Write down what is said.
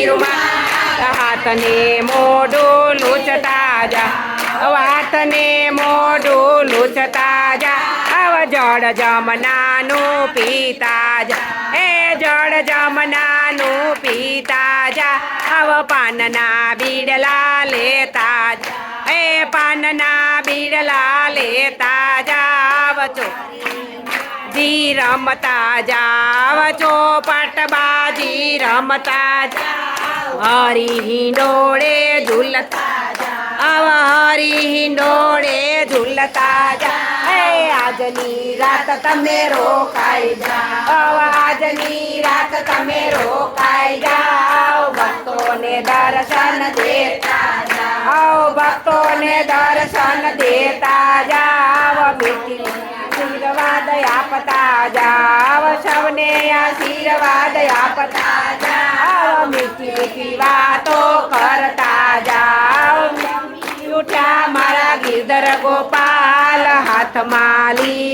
રૂમાલ હાથને મોઢું લૂછતા જા હાથને મોઢું લૂછતા જા આવ જળ જમનાનું પીતા જા એ જળ જમનાનું પીતા જા આવ પાનના બીડલા લેતા જા એ પાનના બીડલા લેતા જાવ છો જી રમતા જાવ ચોપાટબાજી રમતા જાવ હરી હિંડોળે ઝૂલતા જાવ હરી હિંડોળે ઝૂલતા જાવ એ આજની રાત તમે રોકાઈ જાવ આજની રાત તમે રોકાઈ જાવ ભક્તોને દર્શન દેતા જાવ ભક્તોને દર્શન દેતા જાવ મીઠી આશીર્વાદ આપતા જાવ સૌને આશીર્વાદ આપતા જાવ મીઠી મીઠી વાતો કરતા જાવ ઉઠ્યા મારા ગિરધર ગોપાલ હાથમાં લી